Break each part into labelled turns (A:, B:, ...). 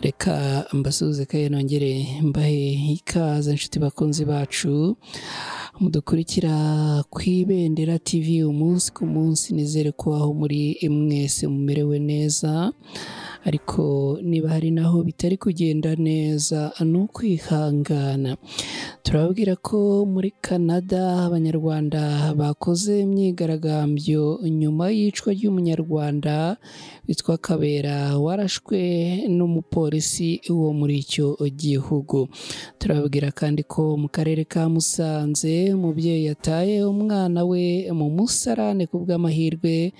A: Reka mbasuhuze kandi nongere mbahe ikaze inshuti bakunzi bacu mudukurikira ku Ibendera TV umunsi ku munsi. Nizere ko aho muri mwese mumerewe neza, ariko niba hari naho bitari kugenda neza ni ukwihangana. Turababwira ko muri Canada abanyarwanda bakoze imyigaragambyo nyuma y'icwa ry'umunyarwanda witwa Kabera warashwe n'umupolisi wo muri icyo gihugu. Turababwira kandi ko mu karere ka Musanze umubyeyi yataye umwana we mu musarane ku bw'amahirwe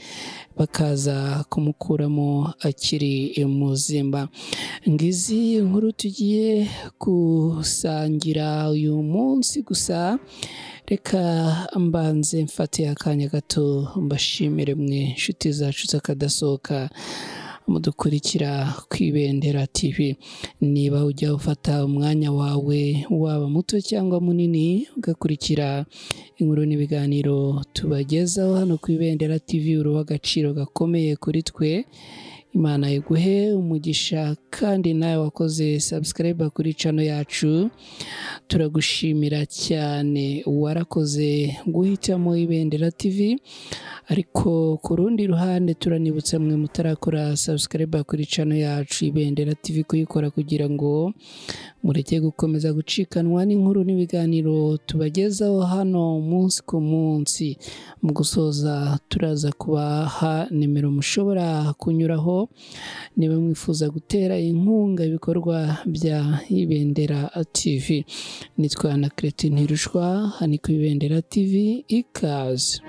A: bakaza kumukuramo akiri muzima. Ngizi inkuru tugiye gusangira uyu munsi, gusa reka mbanze mfate akanya gato mbashimire mwe inshuti zacu z'akadasohoka mudukurikira ku Ibendera TV. Niba ujya ufata umwanya wawe waba muto cyangwa munini ugakurikira inkuru n'ibiganiro tubagezaho hano ku Ibendera TV, uri uw'agaciro gakomeye kuri twe. Imana iguhe umugisha, kandi nawe wakoze subscribe kuri channel yacu turagushimira cyane. Warakoze guhitamo Ibendera TV, ariko ku rundi ruhande turanibutsa mwe mutarakora subscribe kuri channel yacu Ibendera TV kuyikora kugira ngo mureke gukomeza gucikanwa n'inkuru n'ibiganiro tubagezaho hano umunsi ku munsi. Mu gusoza turaza kubaha nimero mushobora kunyuraho niba mwifuza gutera inkunga ibikorwa bya Ibendera TV. Nitwa na Cretin Ntirushwa, hani ku Ibendera TV. Ikaze.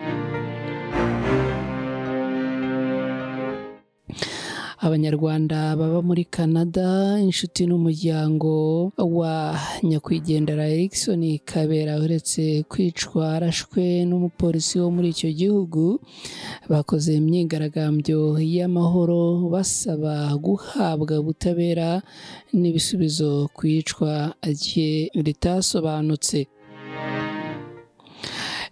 A: Abanyarwanda baba muri Canada, inshuti n'umuryango wa nyakwigendera Erikson Kabera uretse kwicwa arashwe n'umupolisi wo muri icyo gihugu, bakoze imyigaragambyo y'amahoro basaba guhabwa ubutabera n'ibisubizo ku iyicwa rye ritasobanutse.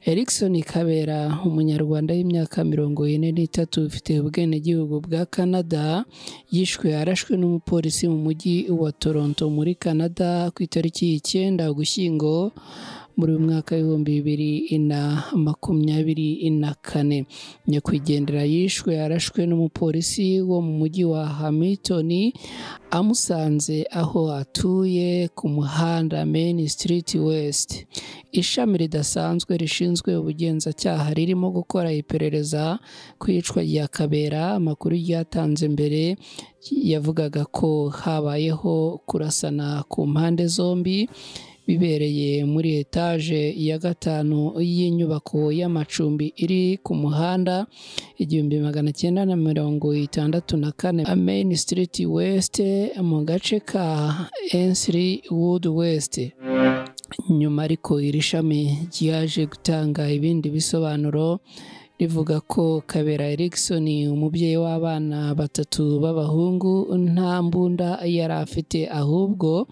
A: Erikson Kabera, umunyarwanda w'imyaka 43 ufite ubwenegihugu bwa Canada, yishwe arashwe n'umupolisi mu mujyi wa Toronto muri Canada ku itariki 9 Ugushyingo muri mwaka w'2024. Nyakwigendera yishwe arashwe n'umupolisi wo mu mujyi wa Hamilton amusanze aho atuye ku muhanda Main Street West. Ishami ridasanzwe rishinzwe ubugenzacyaha ririmo gukora iperereza ku iyicwa rya Kabera. Amakuru ryatanze mbere yavugaga ko habayeho kurasana ku mpande zombi bibereye muri etaje ya 5 y'inyubako y'amacumbi iri ku muhanda 1964 Main Street West mu gace ka Ainsley Wood West. Nyuma ariko iri shami ryaje gutanga ibindi bisobanuro rivuga ko Kabera Erikson, umubyeyi w'abana 3 b'abahungu, nta mbunda yari afite, ahubwo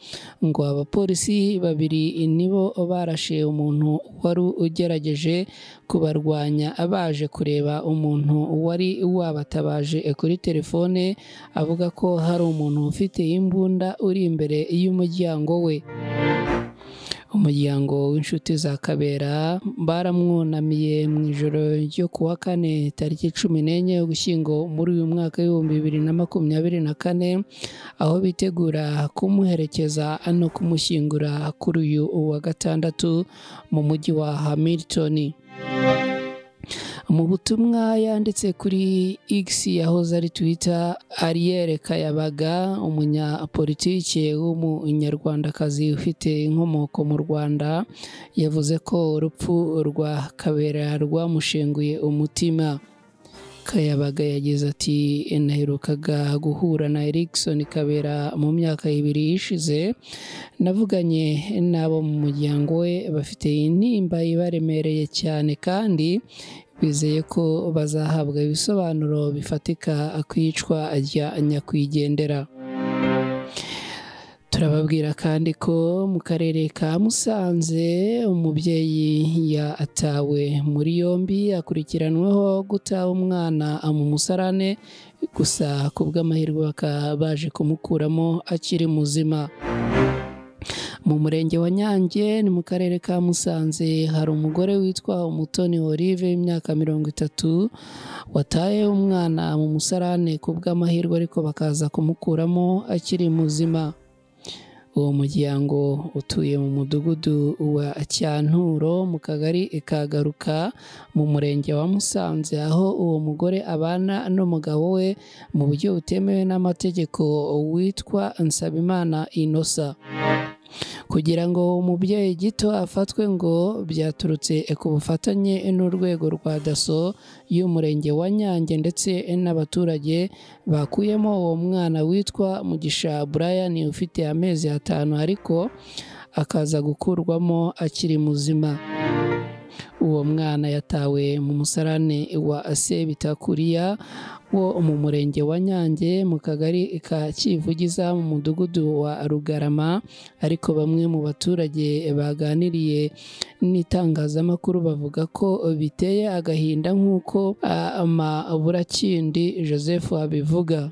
A: ngo abapolisi 2 nibo barashe umuntu wari ugerageje kubarwanya, abaje kureba umuntu wari wabatabaje kuri telefone avuga ko hari umuntu ufite imbunda uri imbere y'umuryango we. Umuryango w'inshuti za Kabera baramwunamiye mu ijoro ryo kuwa 4 tariki 14 Ugushyingo muri uyu mwaka w'2024, aho bitegura kumuherekeza no kumushyingura kuri uyu wa gatandatu mu mujyi wa Hamilton. Mu butumwa yanditse kuri X yahoze ari Twitter, Ariel Kayabaga, umunyapolitike w'umunyarwandakazi ufite inkomoko mu Rwanda, yavuze ko urupfu rwa Kabera rwamushenguye umutima. Kayabaga yagize ati, naherukaga guhura na Erikson Kabera mu myaka 2 ishize. Navuganye n'abo mu muryango we, bafite intimba ibaremereye cyane kandi bizeye ko bazahabwa ibisobanuro bifatika ku iyicwa rya nyakwigendera. Turababwira kandi ko mu karere ka Musanze umubyeyi yatawe muri yombi akurikiranweho guta umwana mu musarane gusa ku bw'amahirwe bakaba baje kumukuramo akiri muzima. Mu murenge wa Nyange ni mu karere ka Musanze hari umugore witwa Umutoni Olive w'imyaka 30 wataye umwana mu musarane ku bw'amahirwe ariko bakaza kumukuramo akiri muzima. Uwo muryango utuye mu mudugudu wa Cyanturo mu kagari Kagaruka mu murenge wa Musanze, aho uwo mugore abana n'umugabo we mu buryo butemewe n'amategeko witwa Nsabimana Innocent. Kugira ngo umubyeyi gito afatwe ngo byaturutse ku bufatanye n'urwego rwa DASSO y'umurenge wa Nyange ndetse n'abaturage bakuyemo uwo mwana witwa Mugisha Brian ufite amezi 5 ariko akaza gukurwamo akiri muzima. Uwo mwana yatawe mu musarane wa Sebitakuriya wo mu murenge wa Nyange mu kagari ka Kivugiza mu mudugudu wa Rugarama, ariko bamwe mu baturage baganiriye n'itangazamakuru bavuga ko biteye agahinda nk'uko Maburakindi Joseph abivuga.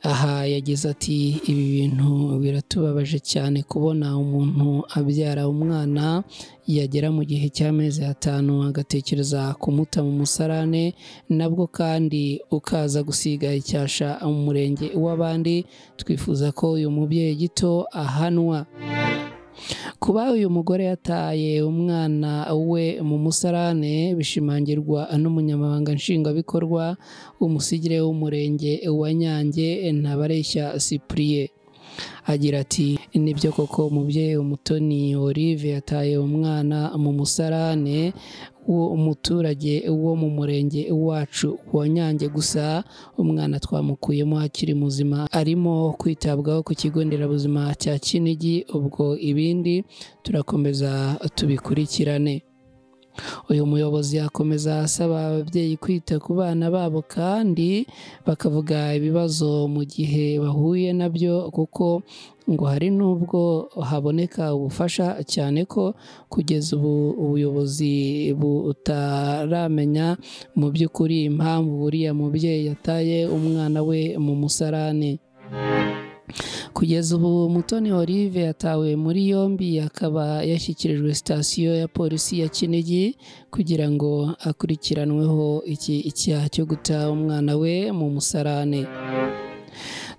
A: Aha yagize ati ibi bintu biratubabaje cyane kubona umuntu abyara umwana yagera mu gihe cy'amezi 5 agatekereza kumuta mu musarane, nabwo kandi ukaza gusiga icyasha mu murenge w'abandi. Twifuza ko uyu mubyeyi gito ahanwa. Kuba uyu mugore yataye umwana we mu musarane bishimangirwa n'umunyamabanga nshingwabikorwa w'umusigire w'umurenge wa Nyange Ntabareshya Cyprien. Agira ati nibyo koko umubyeyi Umutoni Olive yataye umwana mu musarane umuturage wo mu murenge wacu wa Nyange, gusa umwana twamukuyemo akiri muzima arimo kwitabwaho ku kigo nderabuzima cya Kinigi, ubwo ibindi turakomeza tubikurikirane. Uyu muyobozi akomeza asaba ababyeyi kwita ku bana babo kandi bakavuga ibibazo mu gihe bahuye nabyo, kuko ngo hari nubwo haboneka ubufasha, cyane ko kugeza ubu ubuyobozi butaramenya mu by'ukuri impamvu buriya mubyeyi yataye umwana we mu musarane. Kugeza ubu Umutoni Olive yatawe muri yombi, akaba yashyikirijwe sitasiyo ya polisi ya Kinigi kugira ngo akurikiranweho icyaha cyo guta umwana we mu musarane.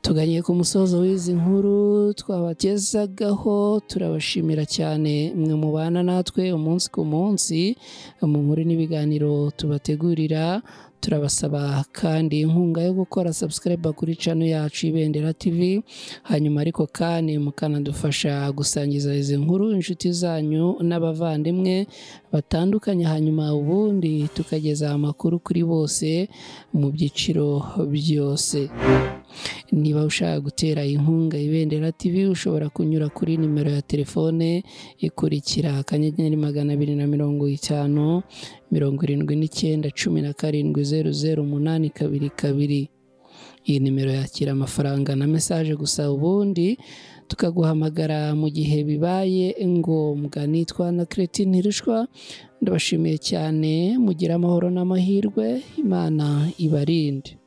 A: Tuganiye ku musozo w'izi nkuru twabagezagaho, turabashimira cyane mwe mubana natwe umunsi ku munsi mu nkuru n'ibiganiro tubategurira. Turabasaba kandi inkunga yo gukora subscribe kuri channel yacu Ibendera TV, hanyuma ariko kandi mukanadufasha gusangiza izi nkuru inshuti zanyu n'abavandimwe batandukanye, hanyuma ubundi tukageza amakuru kuri bose mu byiciro byose. Niba ushaka gutera inkunga Ibendera TV ushobora kunyura kuri nimero ya telefone ikurikira: *250 79 17 00 822. Iyi nimero yakira amafaranga na message gusa, ubundi tukaguhamagara mu gihe bibaye ngombwa. Nitwa na Cretin Ntirushwa, ndabashimiye cyane, mugira amahoro n'amahirwe, Imana ibarinde.